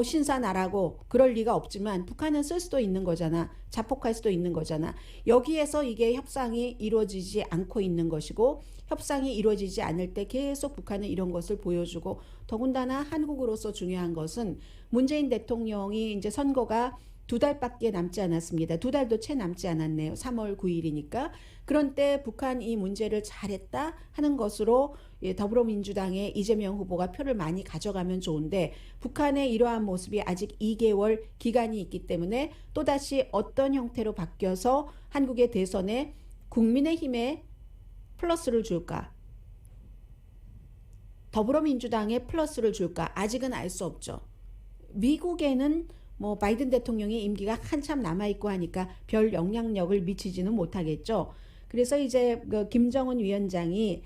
신사나라고 그럴 리가 없지만 북한은 쓸 수도 있는 거잖아. 자폭할 수도 있는 거잖아. 여기에서 이게 협상이 이루어지지 않고 있는 것이고, 협상이 이루어지지 않을 때 계속 북한은 이런 것을 보여주고, 더군다나 한국으로서 중요한 것은 문재인 대통령이 이제 선거가 2달밖에 남지 않았습니다. 2달도 채 남지 않았네요. 3월 9일이니까. 그런 때 북한 이 문제를 잘했다 하는 것으로 더불어민주당의 이재명 후보가 표를 많이 가져가면 좋은데, 북한의 이러한 모습이 아직 2개월 기간이 있기 때문에 또다시 어떤 형태로 바뀌어서 한국의 대선에 국민의힘에 플러스를 줄까? 더불어민주당에 플러스를 줄까? 아직은 알 수 없죠. 미국에는 바이든 대통령의 임기가 한참 남아있고 하니까 별 영향력을 미치지는 못하겠죠. 그래서 이제 김정은 위원장이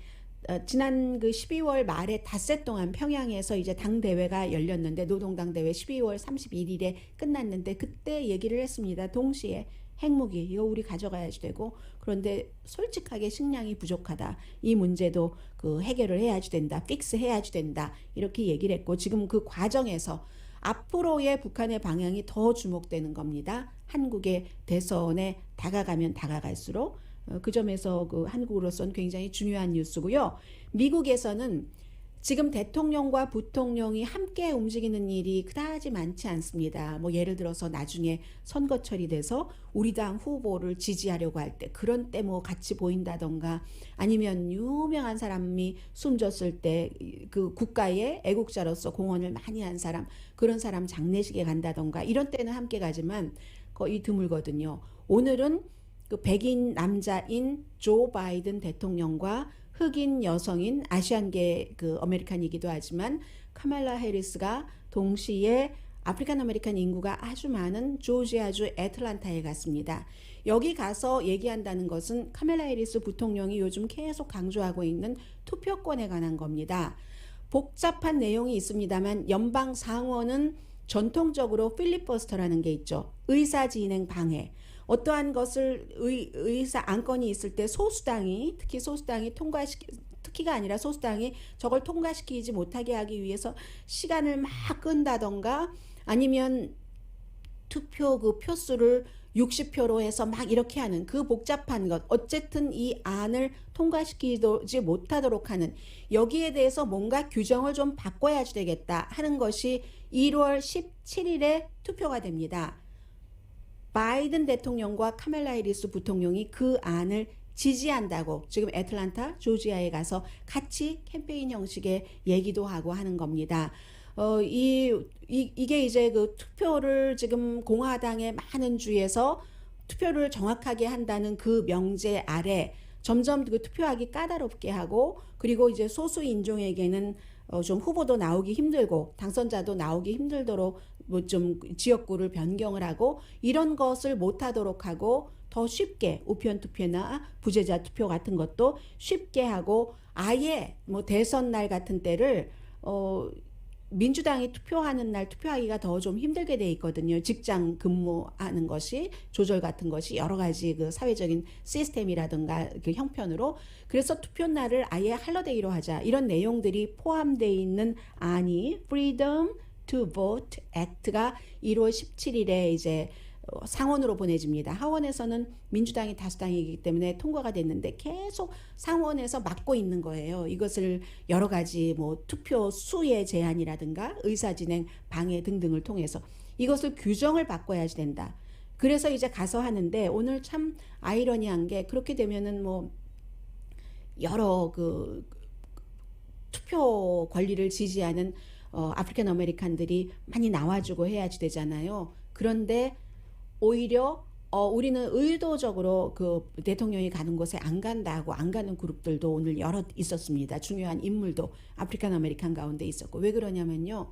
지난 12월 말에 닷새 동안 평양에서 이제 당대회가 열렸는데, 노동당 대회 12월 31일에 끝났는데, 그때 얘기를 했습니다. 동시에 핵무기 이거 우리 가져가야지 되고, 그런데 솔직하게 식량이 부족하다. 이 문제도 해결을 해야지 된다. 픽스 해야지 된다. 이렇게 얘기를 했고, 지금 그 과정에서 앞으로의 북한의 방향이 더 주목되는 겁니다. 한국의 대선에 다가가면 다가갈수록. 그 점에서 한국으로서는 굉장히 중요한 뉴스고요. 미국에서는 지금 대통령과 부통령이 함께 움직이는 일이 그다지 많지 않습니다. 예를 들어서 나중에 선거철이 돼서 우리 당 후보를 지지하려고 할 때, 그런 때 같이 보인다던가, 아니면 유명한 사람이 숨졌을 때 국가의 애국자로서 공헌을 많이 한 사람, 그런 사람 장례식에 간다던가, 이런 때는 함께 가지만 거의 드물거든요. 오늘은 백인 남자인 조 바이든 대통령과 흑인 여성인 아시안계 아메리칸이기도 하지만 카말라 해리스가 동시에 아프리칸 아메리칸 인구가 아주 많은 조지아주 애틀란타에 갔습니다. 여기 가서 얘기한다는 것은 카말라 해리스 부통령이 요즘 계속 강조하고 있는 투표권에 관한 겁니다. 복잡한 내용이 있습니다만 연방 상원은 전통적으로 필리버스터라는 게 있죠. 의사진행 방해. 어떠한 것을 의사 안건이 있을 때 소수당이, 특히가 아니라 소수당이 저걸 통과시키지 못하게 하기 위해서 시간을 막 끈다던가, 아니면 투표 표수를 60표로 해서 막 이렇게 하는 그 복잡한 것, 어쨌든 이 안을 통과시키지 못하도록 하는, 여기에 대해서 뭔가 규정을 좀 바꿔야 되겠다 하는 것이 1월 17일에 투표가 됩니다. 바이든 대통령과 카말라 해리스 부통령이 그 안을 지지한다고 지금 애틀란타, 조지아에 가서 같이 캠페인 형식의 얘기도 하고 하는 겁니다. 이게 이제 투표를 지금 공화당의 많은 주에서 투표를 정확하게 한다는 그 명제 아래 점점 그 투표하기 까다롭게 하고 그리고 이제 소수 인종에게는 좀 후보도 나오기 힘들고 당선자도 나오기 힘들도록 뭐 좀 지역구를 변경을 하고 이런 것을 못하도록 하고 더 쉽게 우편 투표나 부재자 투표 같은 것도 쉽게 하고 아예 뭐 대선 날 같은 때를 민주당이 투표하는 날 투표하기가 더 좀 힘들게 돼 있거든요. 직장 근무하는 것이 조절 같은 것이 여러 가지 그 사회적인 시스템이라든가 그 형편으로 그래서 투표 날을 아예 할러데이로 하자 이런 내용들이 포함되어 있는 안이 Freedom to Vote Act가 1월 17일에 이제 상원으로 보내집니다. 하원에서는 민주당이 다수당이기 때문에 통과가 됐는데 계속 상원에서 막고 있는 거예요. 이것을 여러 가지 뭐 투표 수의 제한이라든가 의사진행 방해 등등을 통해서 이것을 규정을 바꿔야지 된다. 그래서 이제 가서 하는데 오늘 참 아이러니한 게 그렇게 되면은 뭐 여러 그 투표 권리를 지지하는 아프리칸 아메리칸들이 많이 나와주고 해야지 되잖아요. 그런데 오히려 우리는 의도적으로 그 대통령이 가는 곳에 안 간다고 안 가는 그룹들도 오늘 여럿 있었습니다. 중요한 인물도 아프리칸 아메리칸 가운데 있었고 왜 그러냐면요.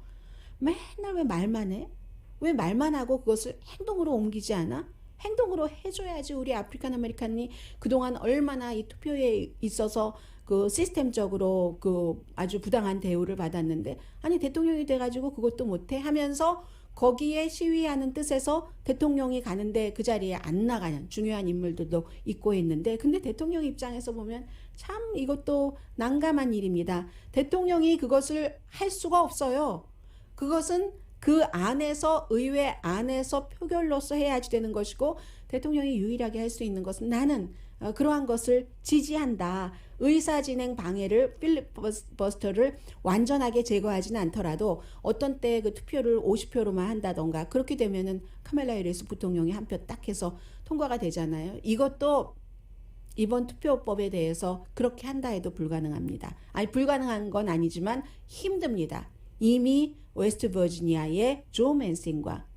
맨날 왜 말만 해? 왜 말만 하고 그것을 행동으로 옮기지 않아? 행동으로 해줘야지 우리 아프리칸 아메리칸이 그동안 얼마나 이 투표에 있어서 그 시스템적으로 그 아주 부당한 대우를 받았는데 아니 대통령이 돼가지고 그것도 못해 하면서 거기에 시위하는 뜻에서 대통령이 가는데 그 자리에 안 나가는 중요한 인물들도 있고 했는데 근데 대통령 입장에서 보면 참 이것도 난감한 일입니다. 대통령이 그것을 할 수가 없어요. 그것은 그 안에서 의회 안에서 표결로서 해야지 되는 것이고 대통령이 유일하게 할 수 있는 것은 나는 그러한 것을 지지한다. 의사진행 방해를 필리버스터를 완전하게 제거하지는 않더라도 어떤 때 그 투표를 50표로만 한다던가 그렇게 되면은 카멜라 해리스 부통령이 한 표 딱 해서 통과가 되잖아요. 이것도 이번 투표법에 대해서 그렇게 한다 해도 불가능합니다. 아니 불가능한 건 아니지만 힘듭니다. 이미 웨스트 버지니아의 조 맨싱과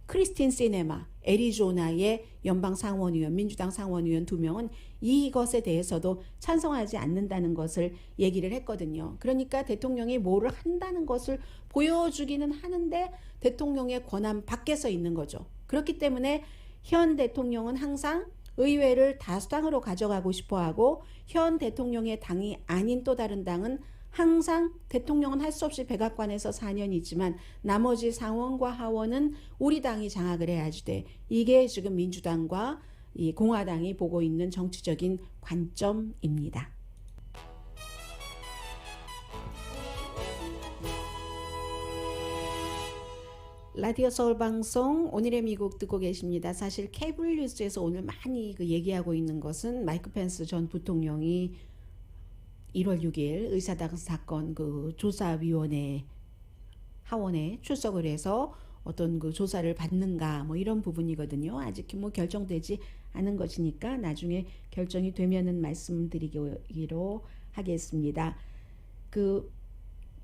크리스틴 시네마, 애리조나의 연방 상원의원, 민주당 상원의원 2명은 이것에 대해서도 찬성하지 않는다는 것을 얘기를 했거든요. 그러니까 대통령이 뭐를 한다는 것을 보여주기는 하는데 대통령의 권한 밖에서 있는 거죠. 그렇기 때문에 현 대통령은 항상 의회를 다수당으로 가져가고 싶어하고 현 대통령의 당이 아닌 또 다른 당은 항상 대통령은 할 수 없이 백악관에서 4년이지만 나머지 상원과 하원은 우리 당이 장악을 해야지 돼. 이게 지금 민주당과 이 공화당이 보고 있는 정치적인 관점입니다. 라디오 서울 방송 오늘의 미국 듣고 계십니다. 사실 케이블 뉴스에서 오늘 많이 그 얘기하고 있는 것은 마이크 펜스 전 부통령이 1월 6일 의사당 사건 그 조사위원회 하원에 출석을 해서 어떤 그 조사를 받는가 뭐 이런 부분이거든요. 아직 뭐 결정되지 않은 것이니까 나중에 결정이 되면은 말씀드리기로 하겠습니다. 그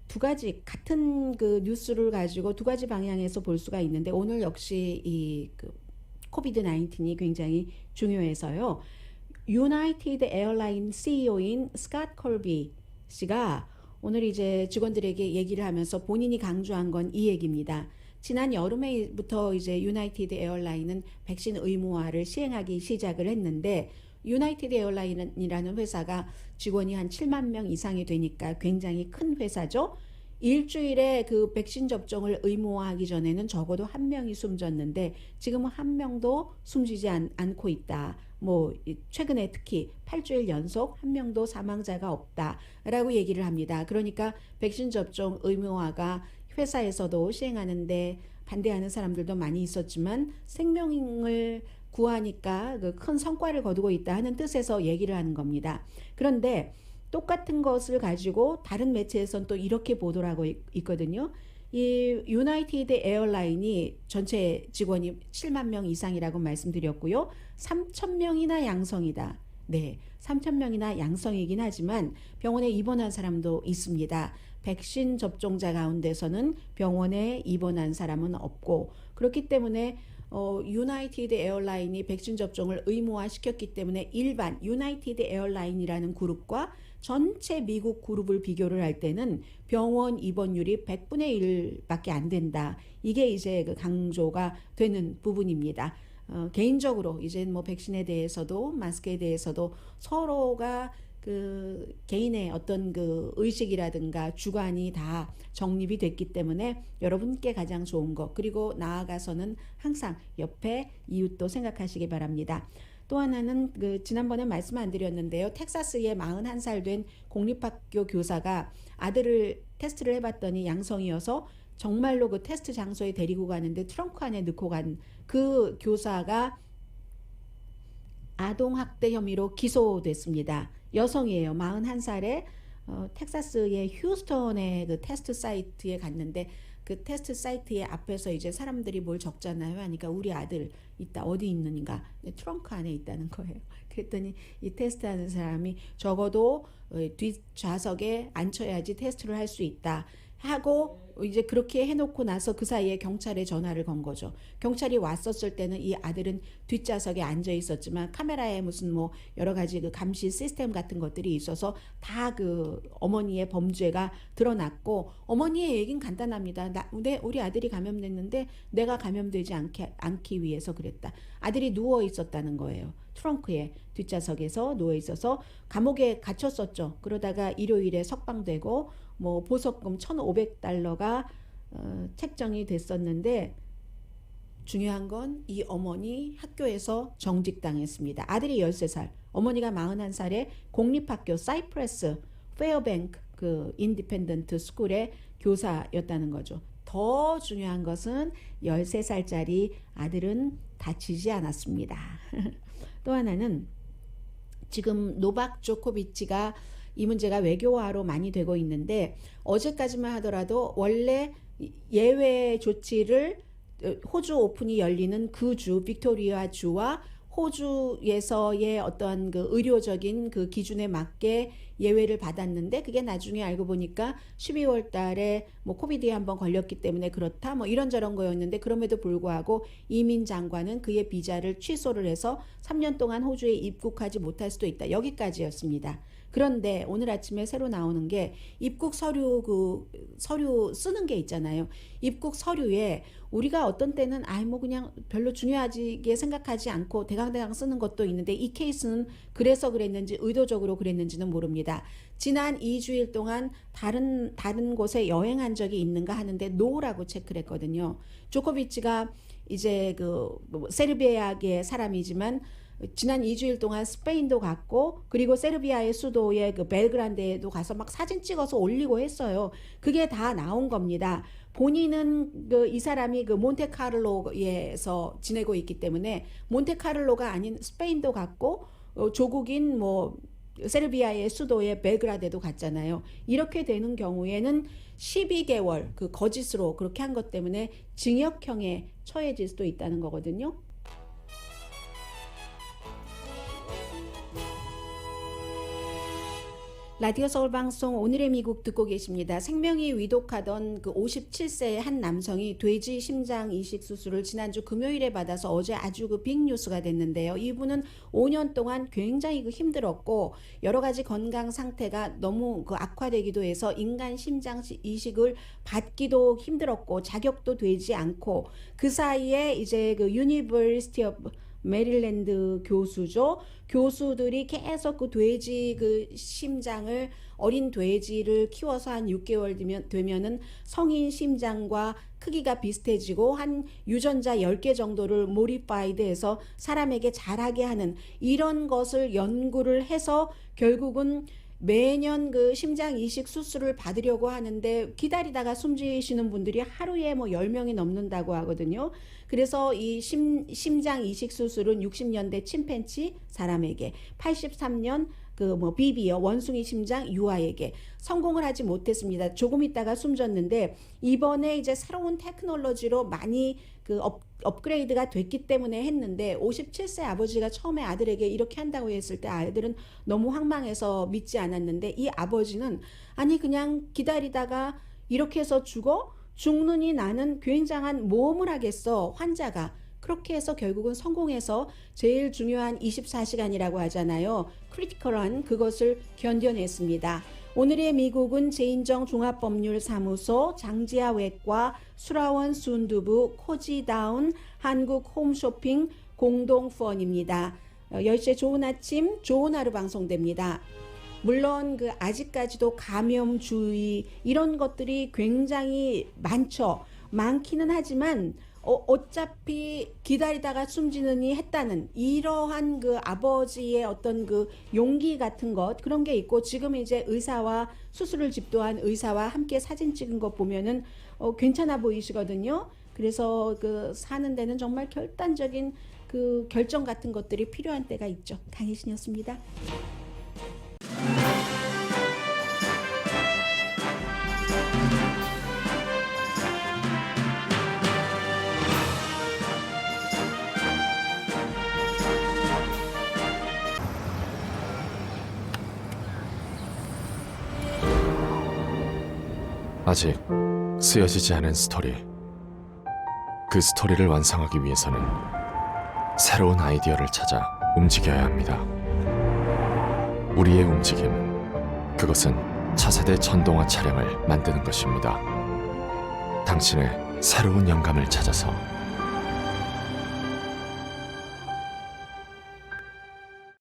두 가지 같은 그 뉴스를 가지고 두 가지 방향에서 볼 수가 있는데 오늘 역시 이 그 코비드 19이 굉장히 중요해서요. 유나이티드 에어라인 CEO인 스캇 컬비 씨가 오늘 이제 직원들에게 얘기를 하면서 본인이 강조한 건 이 얘기입니다. 지난 여름에부터 이제 유나이티드 에어라인은 백신 의무화를 시행하기 시작을 했는데 유나이티드 에어라인이라는 회사가 직원이 한 7만 명 이상이 되니까 굉장히 큰 회사죠. 일주일에 그 백신 접종을 의무화하기 전에는 적어도 한 명이 숨졌는데 지금은 한 명도 숨지지 않고 있다. 뭐 최근에 특히 8주일 연속 한 명도 사망자가 없다라고 얘기를 합니다. 그러니까 백신 접종 의무화가 회사에서도 시행하는데 반대하는 사람들도 많이 있었지만 생명을 구하니까 그 큰 성과를 거두고 있다 하는 뜻에서 얘기를 하는 겁니다. 그런데 똑같은 것을 가지고 다른 매체에서는 또 이렇게 보도를 하고 있거든요. 이 유나이티드 에어라인이 전체 직원이 7만 명 이상이라고 말씀드렸고요. 3천 명이나 양성이다. 네, 3천 명이나 양성이긴 하지만 병원에 입원한 사람도 있습니다. 백신 접종자 가운데서는 병원에 입원한 사람은 없고 그렇기 때문에 유나이티드 에어라인이 백신 접종을 의무화시켰기 때문에 일반 유나이티드 에어라인이라는 그룹과 전체 미국 그룹을 비교를 할 때는 병원 입원율이 100분의 1밖에 안 된다. 이게 이제 그 강조가 되는 부분입니다. 개인적으로 이제 뭐 백신에 대해서도 마스크에 대해서도 서로가 그 개인의 어떤 그 의식이라든가 주관이 다 정립이 됐기 때문에 여러분께 가장 좋은 것, 그리고 나아가서는 항상 옆에 이웃도 생각하시기 바랍니다. 또 하나는 그 지난번에 말씀 안 드렸는데요. 텍사스의 41살 된 공립학교 교사가 아들을 테스트를 해봤더니 양성이어서 정말로 그 테스트 장소에 데리고 가는데 트렁크 안에 넣고 간 그 교사가 아동학대 혐의로 기소됐습니다. 여성이에요. 41살에 텍사스의 휴스턴의 그 테스트 사이트에 갔는데 그 테스트 사이트의 앞에서 이제 사람들이 뭘 적잖아요. 하니까 우리 아들 있다. 어디 있는가? 트렁크 안에 있다는 거예요. 그랬더니 이 테스트하는 사람이 적어도 뒷좌석에 앉혀야지 테스트를 할 수 있다 하고 이제 그렇게 해놓고 나서 그 사이에 경찰에 전화를 건 거죠. 경찰이 왔었을 때는 이 아들은 뒷좌석에 앉아 있었지만 카메라에 무슨 뭐 여러 가지 그 감시 시스템 같은 것들이 있어서 다 그 어머니의 범죄가 드러났고, 어머니의 얘기는 간단합니다. 우리 아들이 감염됐는데 내가 감염되지 않기 위해서 그랬다. 아들이 누워 있었다는 거예요. 트렁크에 뒷좌석에서 누워 있어서 감옥에 갇혔었죠. 그러다가 일요일에 석방되고 뭐 보석금 $1,500가 책정이 됐었는데, 중요한 건 이 어머니 학교에서 정직당했습니다. 아들이 13살, 어머니가 41살에 공립학교 사이프레스 페어뱅크 그 인디펜던트 스쿨의 교사였다는 거죠. 더 중요한 것은 13살짜리 아들은 다치지 않았습니다. 또 하나는 지금 노박 조코비치가 이 문제가 외교화로 많이 되고 있는데, 어제까지만 하더라도 원래 예외 조치를 호주 오픈이 열리는 그 주 빅토리아 주와 호주에서의 어떤 그 의료적인 그 기준에 맞게 예외를 받았는데, 그게 나중에 알고 보니까 12월 달에 뭐 코비드에 한번 걸렸기 때문에 그렇다 뭐 이런저런 거였는데, 그럼에도 불구하고 이민 장관은 그의 비자를 취소를 해서 3년 동안 호주에 입국하지 못할 수도 있다. 여기까지였습니다. 그런데 오늘 아침에 새로 나오는 게 입국 서류 서류 쓰는 게 있잖아요. 입국 서류에 우리가 어떤 때는 뭐 그냥 별로 중요하게 생각하지 않고 대강대강 쓰는 것도 있는데, 이 케이스는 그래서 그랬는지 의도적으로 그랬는지는 모릅니다. 지난 2주일 동안 다른 곳에 여행한 적이 있는가 하는데 노라고 체크를 했거든요. 조코비치가 이제 그 세르비아계 사람이지만 지난 2주일 동안 스페인도 갔고, 그리고 세르비아의 수도의 그 벨그란데에도 가서 막 사진 찍어서 올리고 했어요. 그게 다 나온 겁니다. 본인은 이 사람이 그 몬테카를로에서 지내고 있기 때문에 몬테카를로가 아닌 스페인도 갔고, 조국인 뭐 세르비아의 수도의 벨그라데도 갔잖아요. 이렇게 되는 경우에는 12개월 그 거짓으로 그렇게 한 것 때문에 징역형에 처해질 수도 있다는 거거든요. 라디오 서울 방송 오늘의 미국 듣고 계십니다. 생명이 위독하던 그 57세의 한 남성이 돼지 심장 이식 수술을 지난주 금요일에 받아서 어제 아주 그 빅뉴스가 됐는데요. 이분은 5년 동안 굉장히 그 힘들었고 여러 가지 건강 상태가 너무 그 악화되기도 해서 인간 심장 이식을 받기도 힘들었고 자격도 되지 않고, 그 사이에 이제 그 유니버시티 오브 메릴랜드 교수죠. 교수들이 계속 그 돼지 그 심장을, 어린 돼지를 키워서 한 6개월 되면은 성인 심장과 크기가 비슷해지고 한 유전자 10개 정도를 모디파이드해서 사람에게 자라게 하는 이런 것을 연구를 해서 결국은 매년 그 심장 이식 수술을 받으려고 하는데 기다리다가 숨지시는 분들이 하루에 뭐 10명이 넘는다고 하거든요. 그래서 이 심장 이식 수술은 60년대 침팬치 사람에게, 83년 그 뭐 비비어 원숭이 심장 유아에게 성공을 하지 못했습니다. 조금 있다가 숨졌는데 이번에 이제 새로운 테크놀로지로 많이 그 업그레이드가 됐기 때문에 했는데, 57세 아버지가 처음에 아들에게 이렇게 한다고 했을 때 아들은 너무 황망해서 믿지 않았는데, 이 아버지는 아니 그냥 기다리다가 이렇게 해서 죽느니 나는 굉장한 모험을 하겠어 환자가. 그렇게 해서 결국은 성공해서 제일 중요한 24시간이라고 하잖아요. 크리티컬한 그것을 견뎌냈습니다. 오늘의 미국은 제인정 종합법률사무소, 장지아 외과, 수라원 순두부, 코지다운, 한국 홈쇼핑 공동후원입니다. 10시에 좋은 아침, 좋은 하루 방송됩니다. 물론 그 아직까지도 감염 주의 이런 것들이 굉장히 많기는 하지만 어차피 기다리다가 숨지느니 했다는 이러한 그 아버지의 어떤 그 용기 같은 것 그런 게 있고 지금 이제 의사와 수술을 집도한 의사와 함께 사진 찍은 것 보면은 괜찮아 보이시거든요. 그래서 그 사는 데는 정말 결단적인 그 결정 같은 것들이 필요한 때가 있죠. 강혜신이었습니다. 아직 쓰여지지 않은 스토리. 그 스토리를 완성하기 위해서는 새로운 아이디어를 찾아 움직여야 합니다. 우리의 움직임, 그것은 차세대 전동화 차량을 만드는 것입니다. 당신의 새로운 영감을 찾아서